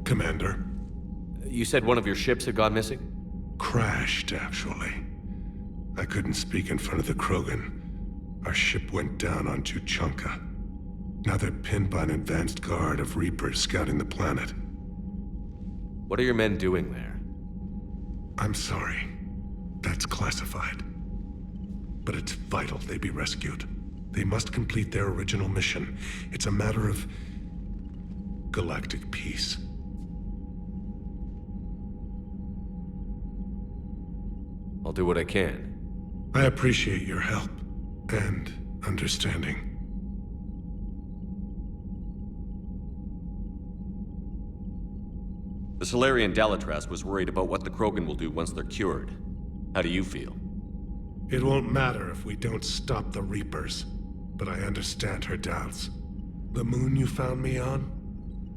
Commander. You said one of your ships had gone missing? Crashed, actually. I couldn't speak in front of the Krogan. Our ship went down on Tuchanka. Now they're pinned by an advanced guard of Reapers scouting the planet. What are your men doing there? I'm sorry. That's classified. But it's vital they be rescued. They must complete their original mission. It's a matter of galactic peace. I'll do what I can. I appreciate your help and understanding. The Solarian Dalatrass was worried about what the Krogan will do once they're cured. How do you feel? It won't matter if we don't stop the Reapers, but I understand her doubts. The moon you found me on?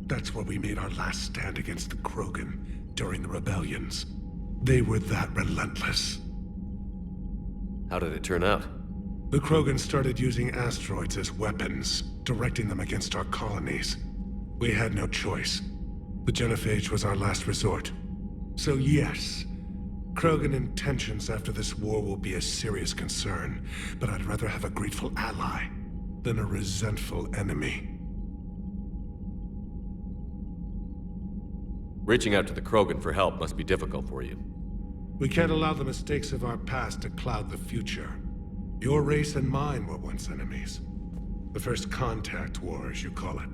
That's where we made our last stand against the Krogan during the rebellions. They were that relentless. How did it turn out? The Krogan started using asteroids as weapons, directing them against our colonies. We had no choice. The Genophage was our last resort. So yes, Krogan intentions after this war will be a serious concern, but I'd rather have a grateful ally than a resentful enemy. Reaching out to the Krogan for help must be difficult for you. We can't allow the mistakes of our past to cloud the future. Your race and mine were once enemies. The first contact war, as you call it.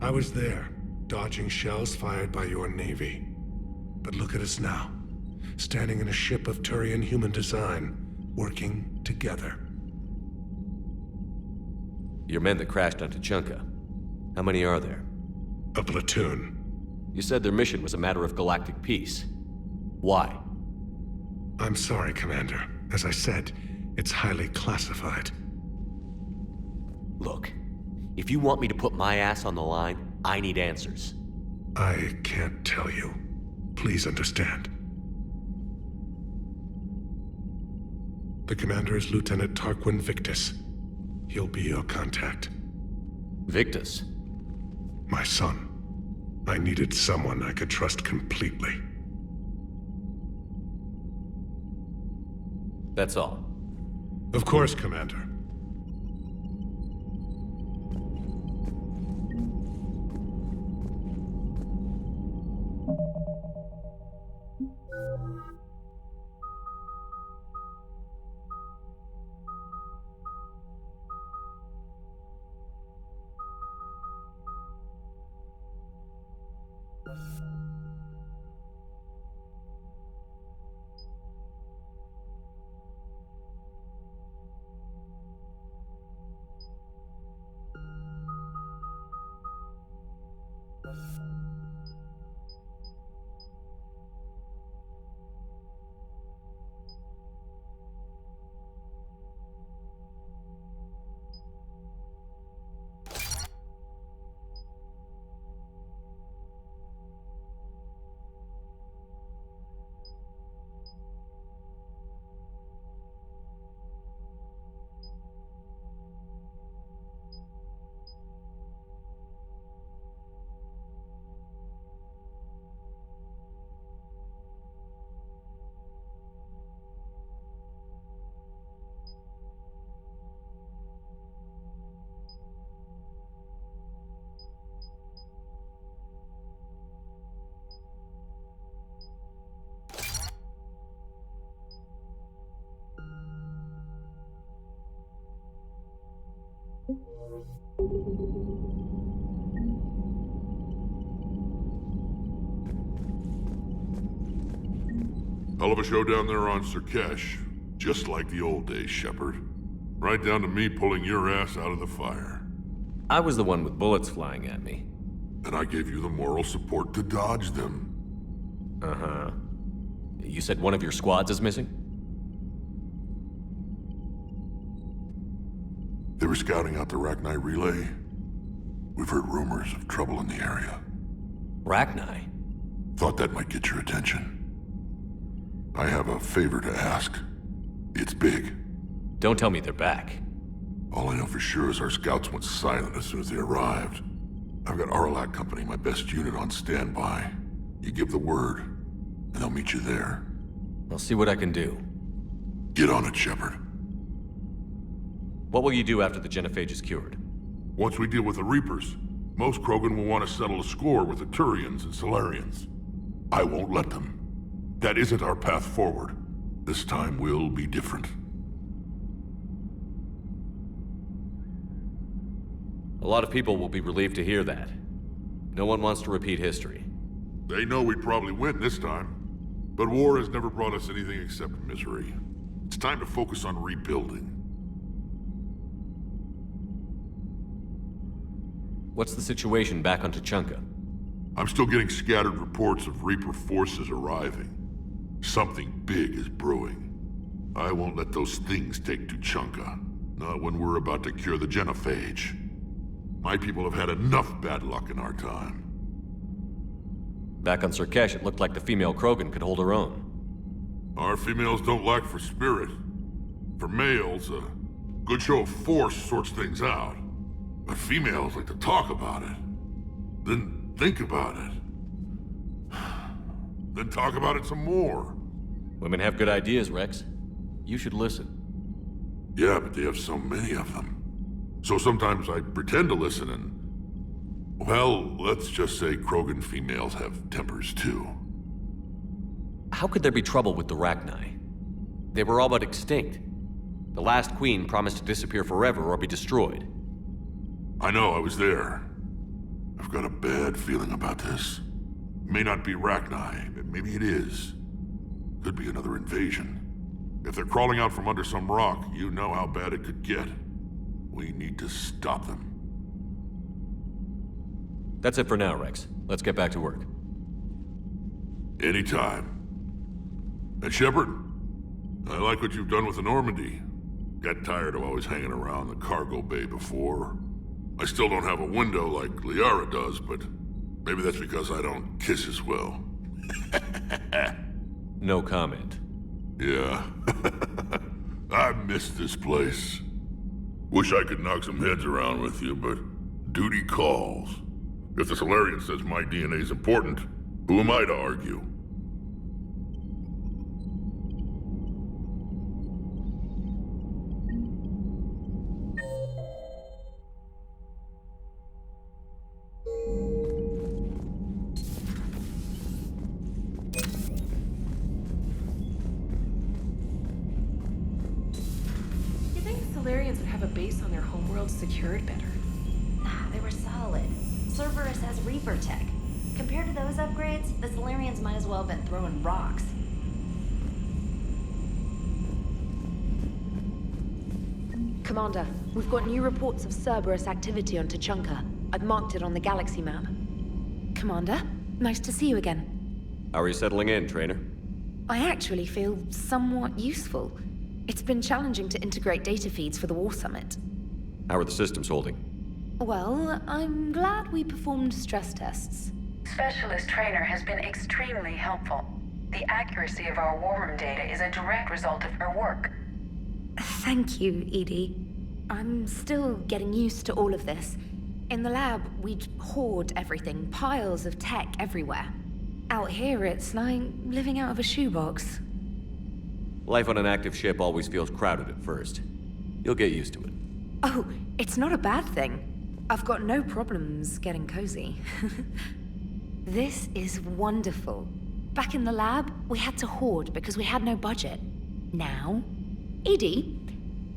I was there, dodging shells fired by your navy. But look at us now, standing in a ship of Turian human design, working together. Your men that crashed on Tuchanka. How many are there? A platoon. You said their mission was a matter of galactic peace. Why? I'm sorry, Commander. As I said, it's highly classified. Look, if you want me to put my ass on the line, I need answers. I can't tell you. Please understand. The commander is Lieutenant Tarquin Victus. He'll be your contact. Victus? My son. I needed someone I could trust completely. That's all. Of course, Commander. Hell of a show down there on Surkesh. Just like the old days, Shepard. Right down to me pulling your ass out of the fire. I was the one with bullets flying at me. And I gave you the moral support to dodge them. Uh-huh. You said one of your squads is missing? They were scouting out the Rachni relay. We've heard rumors of trouble in the area. Rachni? Thought that might get your attention. I have a favor to ask. It's big. Don't tell me they're back. All I know for sure is our scouts went silent as soon as they arrived. I've got Aralac Company, my best unit, on standby. You give the word, and they'll meet you there. I'll see what I can do. Get on it, Shepard. What will you do after the Genophage is cured? Once we deal with the Reapers, most Krogan will want to settle a score with the Turians and Salarians. I won't let them. That isn't our path forward. This time will be different. A lot of people will be relieved to hear that. No one wants to repeat history. They know we'd probably win this time. But war has never brought us anything except misery. It's time to focus on rebuilding. What's the situation back on Tuchanka? I'm still getting scattered reports of Reaper forces arriving. Something big is brewing. I won't let those things take Tuchanka. Not when we're about to cure the Genophage. My people have had enough bad luck in our time. Back on Surkesh, it looked like the female Krogan could hold her own. Our females don't lack for spirit. For males, a good show of force sorts things out. But females like to talk about it. Then think about it. Then talk about it some more. Women have good ideas, Rex. You should listen. Yeah, but they have so many of them. So sometimes I pretend to listen and... Well, let's just say Krogan females have tempers too. How could there be trouble with the Rachni? They were all but extinct. The last queen promised to disappear forever or be destroyed. I know, I was there. I've got a bad feeling about this. May not be Rachni, but maybe it is. Could be another invasion. If they're crawling out from under some rock, you know how bad it could get. We need to stop them. That's it for now, Rex. Let's get back to work. Anytime. And Shepard, I like what you've done with the Normandy. Got tired of always hanging around the cargo bay before. I still don't have a window like Liara does, but maybe that's because I don't kiss as well. No comment. Yeah. I miss this place. Wish I could knock some heads around with you, but duty calls. If the Salarian says my DNA is important, who am I to argue? You think Salarians would have a base on their homeworld secured better? Nah, they were solid. Cerberus has Reaper tech. Compared to those upgrades, the Salarians might as well have been throwing rocks. Commander, we've got new reports of Cerberus activity on Tuchanka. I've marked it on the galaxy map. Commander, nice to see you again. How are you settling in, Trainer? I actually feel somewhat useful. It's been challenging to integrate data feeds for the War Summit. How are the systems holding? Well, I'm glad we performed stress tests. Specialist Trainer has been extremely helpful. The accuracy of our war room data is a direct result of her work. Thank you, Edie. I'm still getting used to all of this. In the lab, we'd hoard everything, piles of tech everywhere. Out here, it's like living out of a shoebox. Life on an active ship always feels crowded at first. You'll get used to it. Oh, it's not a bad thing. I've got no problems getting cozy. This is wonderful. Back in the lab, we had to hoard because we had no budget. Now, Edie,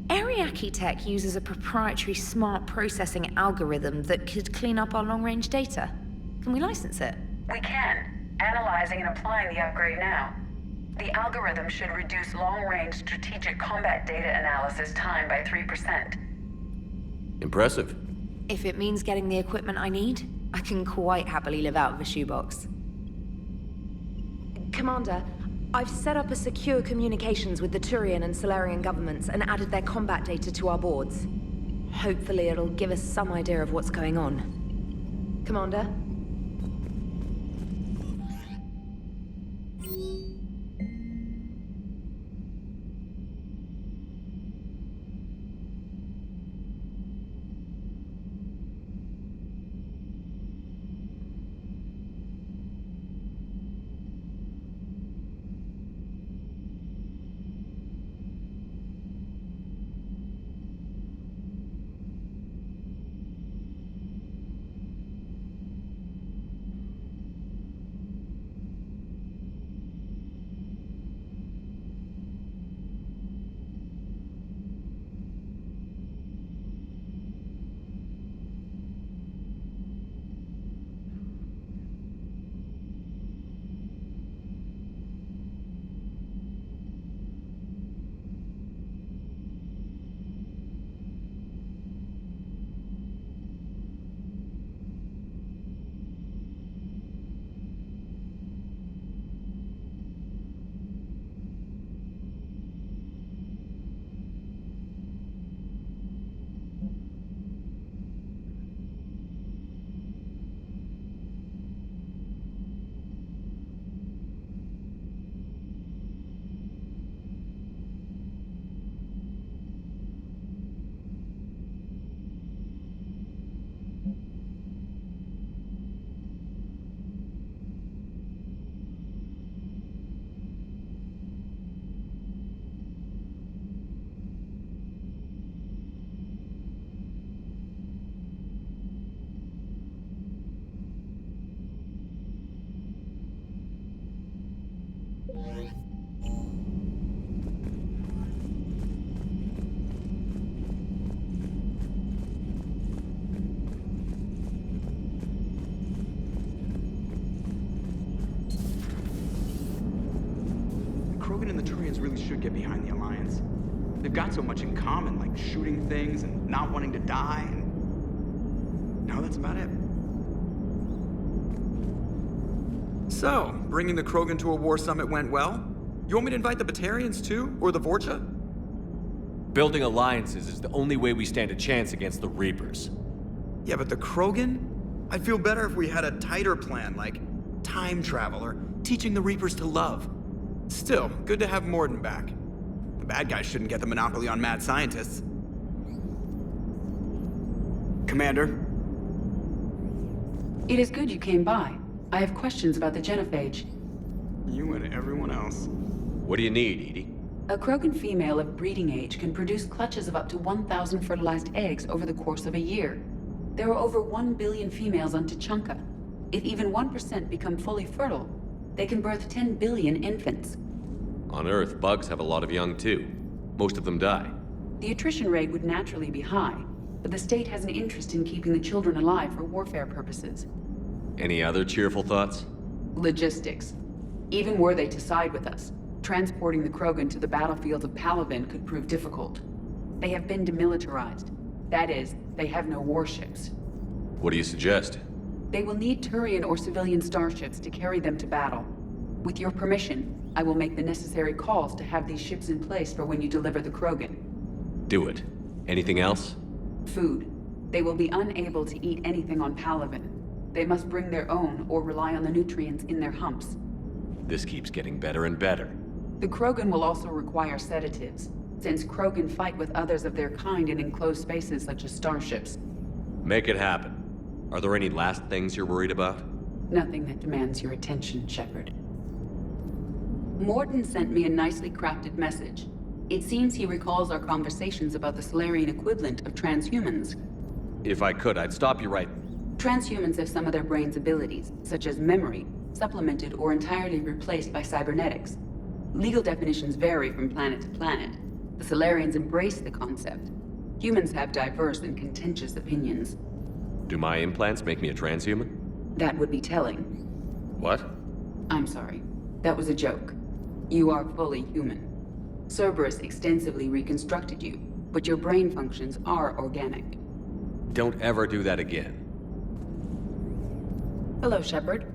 Ariake Tech uses a proprietary smart processing algorithm that could clean up our long-range data. Can we license it? We can, analyzing and applying the upgrade now. The algorithm should reduce long-range strategic combat data analysis time by 3%. Impressive. If it means getting the equipment I need, I can quite happily live out of a shoebox. Commander, I've set up a secure communications with the Turian and Solarian governments and added their combat data to our boards. Hopefully it'll give us some idea of what's going on. Commander? really should get behind the Alliance. They've got so much in common, like shooting things and not wanting to die, and no, that's about it. So, bringing the Krogan to a war summit went well? You want me to invite the Batarians too? Or the Vorcha? Building alliances is the only way we stand a chance against the Reapers. Yeah, but the Krogan? I'd feel better if we had a tighter plan, like time travel or teaching the Reapers to love. Still, good to have Morden back. The bad guys shouldn't get the monopoly on mad scientists. Commander? It is good you came by. I have questions about the Genophage. You and everyone else. What do you need, Edie? A Krogan female of breeding age can produce clutches of up to 1,000 fertilized eggs over the course of a year. There are over 1 billion females on Tuchanka. If even 1% become fully fertile, they can birth 10 billion infants. On Earth, bugs have a lot of young too. Most of them die. The attrition rate would naturally be high, but the state has an interest in keeping the children alive for warfare purposes. Any other cheerful thoughts? Logistics. Even were they to side with us, transporting the Krogan to the battlefields of Palaven could prove difficult. They have been demilitarized. That is, they have no warships. What do you suggest? They will need Turian or civilian starships to carry them to battle. With your permission, I will make the necessary calls to have these ships in place for when you deliver the Krogan. Do it. Anything else? Food. They will be unable to eat anything on Palaven. They must bring their own or rely on the nutrients in their humps. This keeps getting better and better. The Krogan will also require sedatives, since Krogan fight with others of their kind in enclosed spaces such as starships. Make it happen. Are there any last things you're worried about? Nothing that demands your attention, Shepard. Morden sent me a nicely crafted message. It seems he recalls our conversations about the Solarian equivalent of transhumans. If I could, I'd stop you right... Transhumans have some of their brain's abilities, such as memory, supplemented or entirely replaced by cybernetics. Legal definitions vary from planet to planet. The Solarians embrace the concept. Humans have diverse and contentious opinions. Do my implants make me a transhuman? That would be telling. What? I'm sorry. That was a joke. You are fully human. Cerberus extensively reconstructed you, but your brain functions are organic. Don't ever do that again. Hello, Shepard.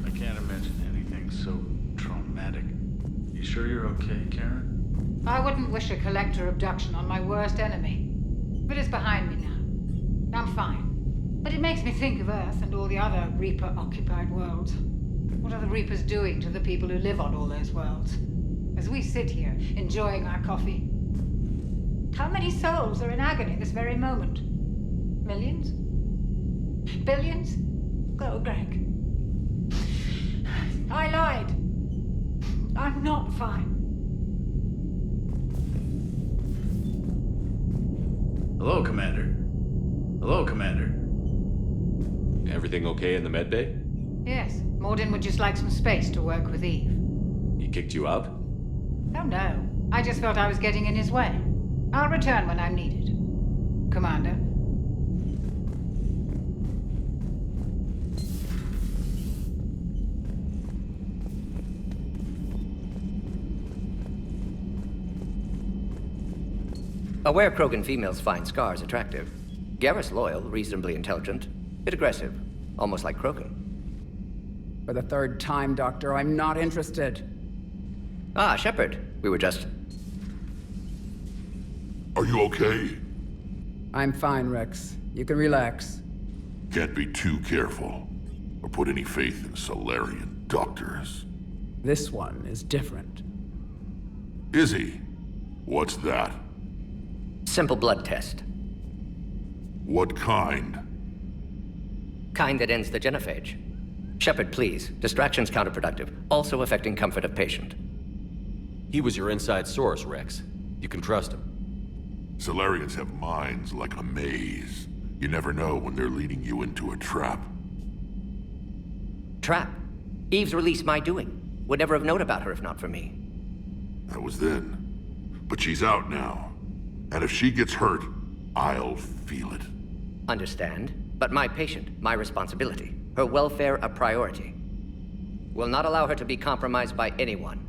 I can't imagine anything so traumatic. You sure you're okay, Karen? I wouldn't wish a collector abduction on my worst enemy. But it's behind me now. I'm fine. But it makes me think of Earth and all the other Reaper-occupied worlds. What are the Reapers doing to the people who live on all those worlds? As we sit here, enjoying our coffee. How many souls are in agony this very moment? Millions? Billions? Go, Greg. I lied. I'm not fine. Hello, Commander. Hello, Commander. Everything okay in the medbay? Yes, Morden would just like some space to work with Eve. He kicked you out? Oh no, I just felt I was getting in his way. I'll return when I'm needed. Commander. Aware Krogan females find scars attractive. Garrus loyal, reasonably intelligent, bit aggressive, almost like Krogan. For the third time, Doctor, I'm not interested. Ah, Shepard. We were just... Are you okay? I'm fine, Rex. You can relax. Can't be too careful, or put any faith in Solarian doctors. This one is different. Is he? What's that? Simple blood test. What kind? Kind that ends the genophage. Shepard, please. Distraction's counterproductive, also affecting comfort of patient. He was your inside source, Rex. You can trust him. Solarians have minds like a maze. You never know when they're leading you into a trap. Trap? Eve's release my doing. Would never have known about her if not for me. That was then. But she's out now. And if she gets hurt, I'll feel it. Understand, but my patient, my responsibility. Her welfare a priority. Will not allow her to be compromised by anyone.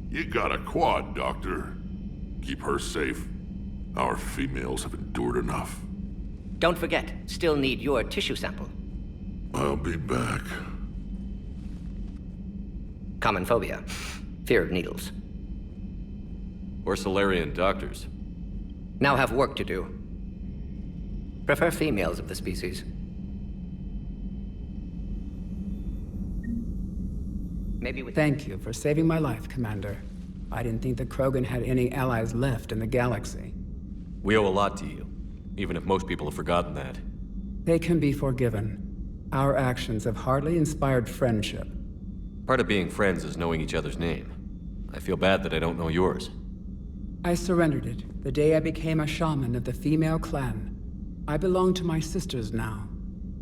You got a quad, Doctor. Keep her safe. Our females have endured enough. Don't forget, still need your tissue sample. I'll be back. Common phobia. Fear of needles. Or Solarian doctors. Now have work to do. Prefer females of the species. Maybe with... Thank you for saving my life, Commander. I didn't think the Krogan had any allies left in the galaxy. We owe a lot to you, even if most people have forgotten that. They can be forgiven. Our actions have hardly inspired friendship. Part of being friends is knowing each other's name. I feel bad that I don't know yours. I surrendered it the day I became a shaman of the female clan. I belong to my sisters now.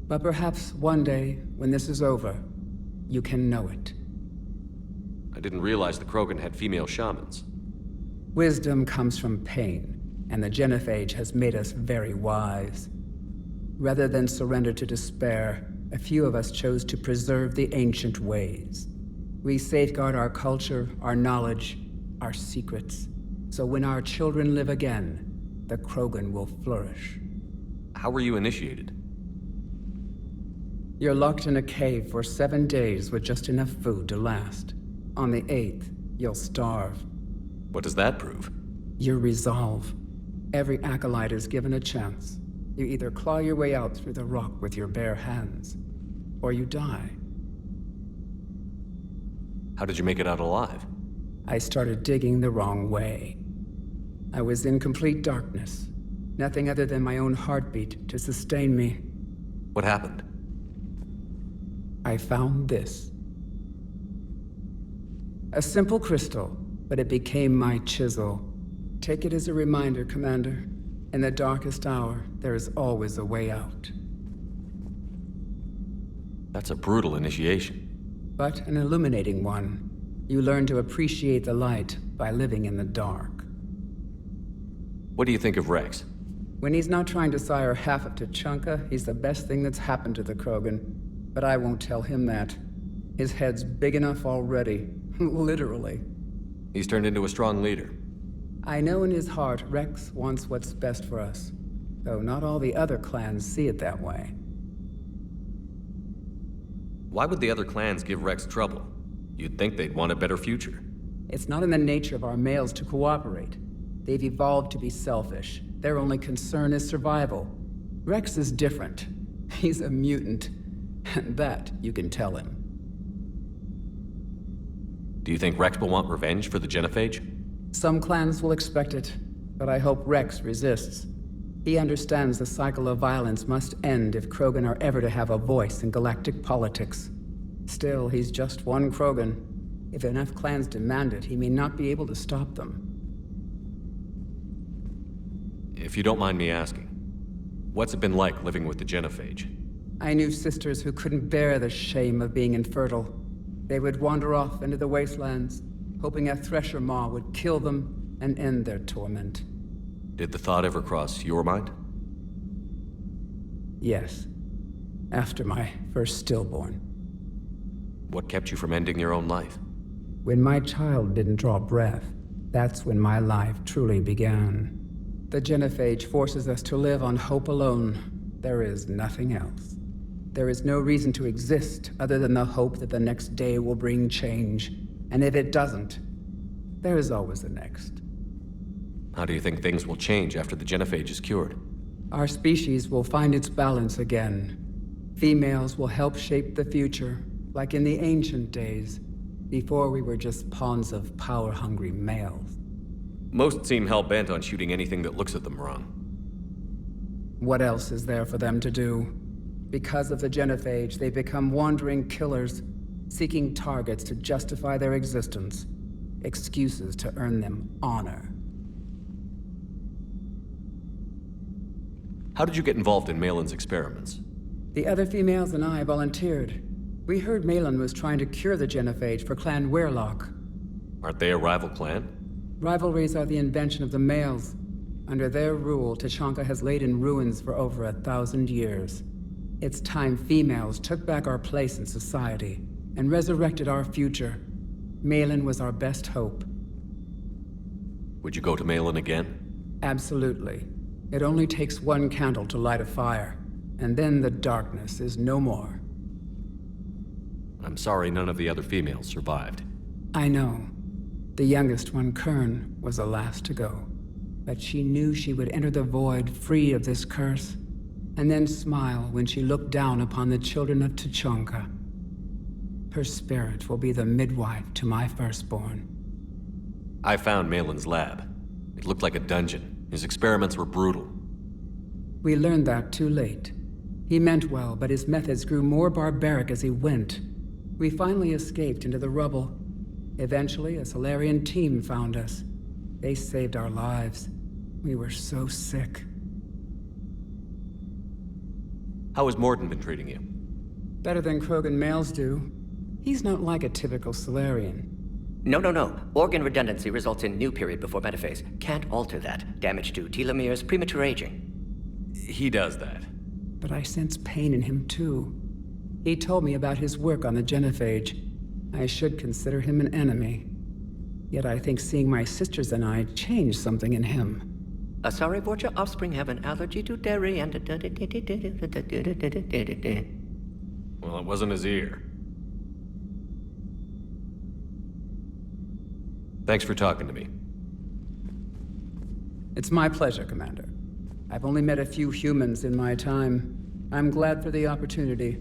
But perhaps one day, when this is over, you can know it. I didn't realize the Krogan had female shamans. Wisdom comes from pain, and the Genophage has made us very wise. Rather than surrender to despair, a few of us chose to preserve the ancient ways. We safeguard our culture, our knowledge, our secrets. So when our children live again, the Krogan will flourish. How were you initiated? You're locked in a cave for 7 days with just enough food to last. On the 8th, you'll starve. What does that prove? Your resolve. Every acolyte is given a chance. You either claw your way out through the rock with your bare hands, or you die. How did you make it out alive? I started digging the wrong way. I was in complete darkness. Nothing other than my own heartbeat to sustain me. What happened? I found this. A simple crystal, but it became my chisel. Take it as a reminder, Commander. In the darkest hour, there is always a way out. That's a brutal initiation. But an illuminating one. You learn to appreciate the light by living in the dark. What do you think of Rex? When he's not trying to sire half of Tuchanka, he's the best thing that's happened to the Krogan. But I won't tell him that. His head's big enough already. Literally. He's turned into a strong leader. I know in his heart Rex wants what's best for us. Though not all the other clans see it that way. Why would the other clans give Rex trouble? You'd think they'd want a better future. It's not in the nature of our males to cooperate. They've evolved to be selfish. Their only concern is survival. Rex is different. He's a mutant. And that you can tell him. Do you think Rex will want revenge for the Genophage? Some clans will expect it, but I hope Rex resists. He understands the cycle of violence must end if Krogan are ever to have a voice in galactic politics. Still, he's just one Krogan. If enough clans demand it, he may not be able to stop them. If you don't mind me asking, what's it been like living with the Genophage? I knew sisters who couldn't bear the shame of being infertile. They would wander off into the wastelands, hoping a thresher maw would kill them and end their torment. Did the thought ever cross your mind? Yes. After my first stillborn. What kept you from ending your own life? When my child didn't draw breath, That's when my life truly began. The Genophage forces us to live on hope alone. There is nothing else. There is no reason to exist other than the hope that the next day will bring change. And if it doesn't, there is always the next. How do you think things will change after the Genophage is cured? Our species will find its balance again. Females will help shape the future, like in the ancient days, before we were just pawns of power-hungry males. Most seem hell-bent on shooting anything that looks at them wrong. What else is there for them to do? Because of the Genophage, they become wandering killers, seeking targets to justify their existence, excuses to earn them honor. How did you get involved in Malin's experiments? The other females and I volunteered. We heard Malin was trying to cure the Genophage for Clan Weirlock. Aren't they a rival clan? Rivalries are the invention of the males. Under their rule, Tuchanka has laid in ruins for over 1,000 years. It's time females took back our place in society and resurrected our future. Malin was our best hope. Would you go to Malin again? Absolutely. It only takes one candle to light a fire, and then the darkness is no more. I'm sorry none of the other females survived. I know. The youngest one, Kern, was the last to go. But she knew she would enter the void free of this curse, and then smile when she looked down upon the children of Tuchanka. Her spirit will be the midwife to my firstborn. I found Malin's lab. It looked like a dungeon. His experiments were brutal. We learned that too late. He meant well, but his methods grew more barbaric as he went. We finally escaped into the rubble. Eventually, a Solarian team found us. They saved our lives. We were so sick. How has Morden been treating you? Better than Krogan males do. He's not like a typical Solarian. No. Organ redundancy results in new period before metaphase. Can't alter that. Damage to telomeres, premature aging. He does that. But I sense pain in him too. He told me about his work on the Genophage. I should consider him an enemy. Yet I think seeing my sisters and I changed something in him. Sorry, Vorcha offspring have an allergy to dairy and... Well, it wasn't his ear. Thanks for talking to me. It's my pleasure, Commander. I've only met a few humans in my time. I'm glad for the opportunity.